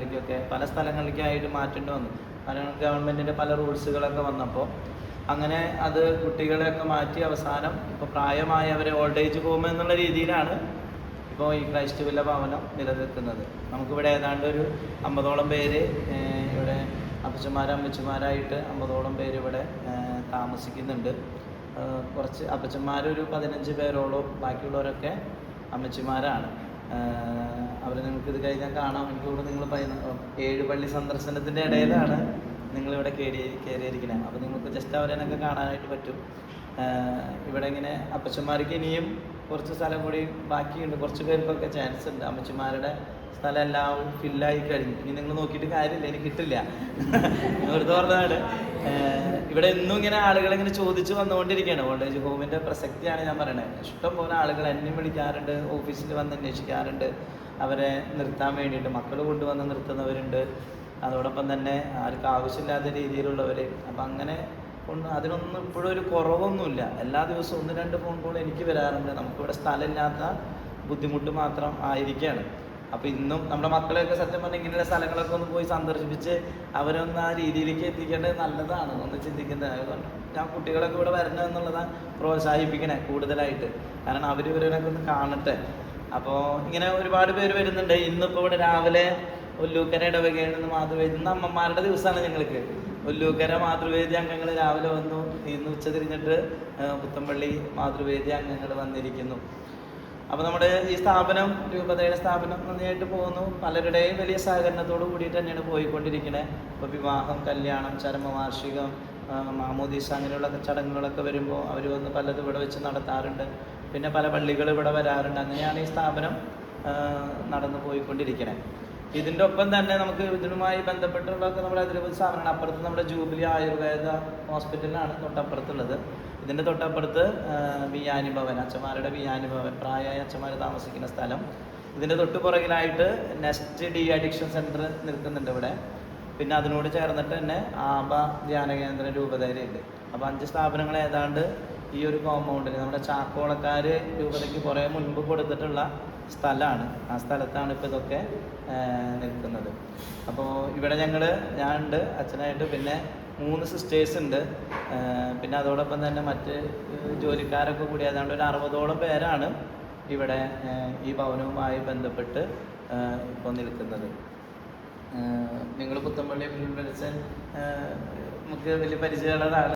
സ്ഥലങ്ങളിലേക്കൊക്കെ പല സ്ഥലങ്ങളിലേക്കായിട്ട് മാറ്റേണ്ടി വന്നു. കാരണം ഗവൺമെൻറ്റിൻ്റെ പല റൂൾസുകളൊക്കെ വന്നപ്പോൾ അങ്ങനെ അത് കുട്ടികളെയൊക്കെ മാറ്റി അവസാനം ഇപ്പോൾ പ്രായമായവരെ ഓൾഡ് ഏജ് ഹോം എന്നുള്ള രീതിയിലാണ് ഇപ്പോൾ ഈ ക്രൈസ്റ്റ് വില്ല ഭവനം നിലനിൽക്കുന്നത്. നമുക്കിവിടെ ഏതാണ്ട് ഒരു 50ഓളം പേര് ഇവിടെ അപ്പച്ചന്മാരായിട്ട് 50ഓളം പേര് ഇവിടെ താമസിക്കുന്നുണ്ട്. കുറച്ച് അപ്പച്ചന്മാരൊരു 15 പേരോളം, ബാക്കിയുള്ളവരൊക്കെ അമ്മച്ചിമാരാണ്. അവർ നിങ്ങൾക്കിത് കഴിഞ്ഞാൽ കാണാം. എനിക്കിവിടെ നിങ്ങൾ 7 പള്ളി സന്ദർശനത്തിൻ്റെ ഇടയിലാണ് നിങ്ങളിവിടെ കയറിയിരിക്കുന്നത്. അപ്പോൾ നിങ്ങൾക്ക് ജസ്റ്റ് അവരെയൊക്കെ കാണാനായിട്ട് പറ്റും. ഇവിടെ ഇങ്ങനെ അപ്പച്ചന്മാർക്ക് ഇനിയും കുറച്ച് സ്ഥലം കൂടി ബാക്കിയുണ്ട്. കുറച്ച് പേർക്കൊക്കെ ചാൻസ് ഉണ്ട്. അമ്മച്ചിമാരുടെ സ്ഥലം എല്ലാം ഫില്ലായി കഴിഞ്ഞു. ഇനി നിങ്ങൾ നോക്കിയിട്ട് കാര്യമില്ല, എനിക്ക് കിട്ടില്ല. വെറുതെ പറഞ്ഞതാണ്. ഇവിടെ എന്നും ഇങ്ങനെ ആളുകളിങ്ങനെ ചോദിച്ചു വന്നുകൊണ്ടിരിക്കുകയാണ്. ഓൾഡ് ഏജ് ഹോമിൻ്റെ പ്രസക്തിയാണ് ഞാൻ പറയണത്. ഇഷ്ടം പോലെ ആളുകൾ എന്നെ വിളിക്കാറുണ്ട്, ഓഫീസിൽ വന്ന് അന്വേഷിക്കാറുണ്ട്. അവരെ നിർത്താൻ വേണ്ടിയിട്ട് മക്കൾ കൊണ്ടുവന്ന് നിർത്തുന്നവരുണ്ട്. അതോടൊപ്പം തന്നെ ആർക്ക് ആവശ്യമില്ലാത്ത രീതിയിലുള്ളവർ. അപ്പം അങ്ങനെ അതിനൊന്നും ഇപ്പോഴും ഒരു കുറവൊന്നുമില്ല. എല്ലാ ദിവസവും 1-2 ഫോൺ കോൾ എനിക്ക് വരാറുണ്ട്. നമുക്കിവിടെ സ്ഥലമില്ലാത്ത ബുദ്ധിമുട്ട് മാത്രം ആയിരിക്കുകയാണ്. അപ്പോൾ ഇന്നും നമ്മുടെ മക്കളെയൊക്കെ സത്യം പറഞ്ഞാൽ ഇങ്ങനെയുള്ള സ്ഥലങ്ങളൊക്കെ ഒന്ന് പോയി സന്ദർശിപ്പിച്ച് അവരൊന്ന് ആ രീതിയിലേക്ക് എത്തിക്കേണ്ടത് നല്ലതാണ്. ഒന്ന് ചിന്തിക്കുന്നത്. അതുകൊണ്ട് ഞാൻ കുട്ടികളൊക്കെ ഇവിടെ വരണം എന്നുള്ളതാണ് പ്രോത്സാഹിപ്പിക്കണേ കൂടുതലായിട്ട്. കാരണം ഇവരൊക്കെ ഒന്ന് കാണട്ടെ. അപ്പോൾ ഇങ്ങനെ ഒരുപാട് പേര് വരുന്നുണ്ട്. ഇന്നിപ്പോൾ ഇവിടെ രാവിലെ ഒല്ലൂക്കര ഇടവകയിൽ മാതൃവേദി, ഇന്ന് അമ്മമാരുടെ ദിവസമാണ് ഞങ്ങൾക്ക്. ഒല്ലൂക്കര മാതൃവേദി അംഗങ്ങൾ രാവിലെ വന്നു. ഇന്ന് ഉച്ച തിരിഞ്ഞിട്ട് പുത്തമ്പള്ളി മാതൃവേദി അംഗങ്ങൾ വന്നിരിക്കുന്നു. അപ്പോൾ നമ്മുടെ ഈ സ്ഥാപനം, രൂപതയുടെ സ്ഥാപനം നന്നായിട്ട് പോകുന്നു. പലരുടെയും വലിയ സഹകരണത്തോടു കൂടിയിട്ട് തന്നെയാണ് പോയിക്കൊണ്ടിരിക്കുന്നത്. ഇപ്പോൾ വിവാഹം, കല്യാണം, ചരമവാർഷികം, മാമോദീസ അങ്ങനെയുള്ള ചടങ്ങുകളൊക്കെ വരുമ്പോൾ അവർ വന്ന് പലതും ഇവിടെ വെച്ച് നടത്താറുണ്ട്. പിന്നെ പല പള്ളികൾ ഇവിടെ വരാറുണ്ട്. അങ്ങനെയാണ് ഈ സ്ഥാപനം നടന്നു പോയിക്കൊണ്ടിരിക്കുന്നത്. ഇതിൻ്റെ ഒപ്പം തന്നെ നമുക്ക് ഇതിനുമായി ബന്ധപ്പെട്ടുള്ളതൊക്കെ നമ്മുടെ അതിരൂപത സ്ഥാപനമാണ്. അപ്പുറത്ത് നമ്മുടെ ജൂബിലി ആയുർവേദ ഹോസ്പിറ്റലിലാണ് തൊട്ടപ്പുറത്തുള്ളത്. ഇതിൻ്റെ തൊട്ടപ്പുറത്ത് വിയാനി ഭവൻ, അച്ഛന്മാരുടെ വിയാനി ഭവൻ, പ്രായമായ അച്ഛന്മാർ താമസിക്കുന്ന സ്ഥലം. ഇതിൻ്റെ തൊട്ട് പുറകിലായിട്ട് നെസ്റ്റ് ഡി അഡിക്ഷൻ സെൻറ്റർ നിൽക്കുന്നുണ്ട് ഇവിടെ. പിന്നെ അതിനോട് ചേർന്നിട്ട് തന്നെ ആബ ധ്യാന കേന്ദ്രം രൂപതയിലുണ്ട്. അപ്പോൾ 5 സ്ഥാപനങ്ങൾ ഏതാണ്ട് ഈ ഒരു കോമ്പൗണ്ടിൽ നമ്മുടെ ചാക്കോളക്കാർ രൂപതയ്ക്ക് കുറേ മുൻപ് കൊടുത്തിട്ടുള്ള സ്ഥലമാണ്. ആ സ്ഥലത്താണ് ഇപ്പോൾ ഇതൊക്കെ നിൽക്കുന്നത്. അപ്പോൾ ഇവിടെ ഞാനുണ്ട് അച്ഛനായിട്ട്, പിന്നെ 3 സിസ്റ്റേഴ്സ് ഉണ്ട്. പിന്നെ അതോടൊപ്പം തന്നെ മറ്റ് ജോലിക്കാരൊക്കെ കൂടി ഏതാണ്ട് ഒരു 60ഓളം പേരാണ് ഇവിടെ ഈ ഭവനവുമായി ബന്ധപ്പെട്ട് ഇപ്പോൾ നിൽക്കുന്നത്. നിങ്ങൾ പുത്തമ്പള്ളി വിളിച്ചൻ നമുക്ക് വലിയ പരിചയമുള്ളതാണ്.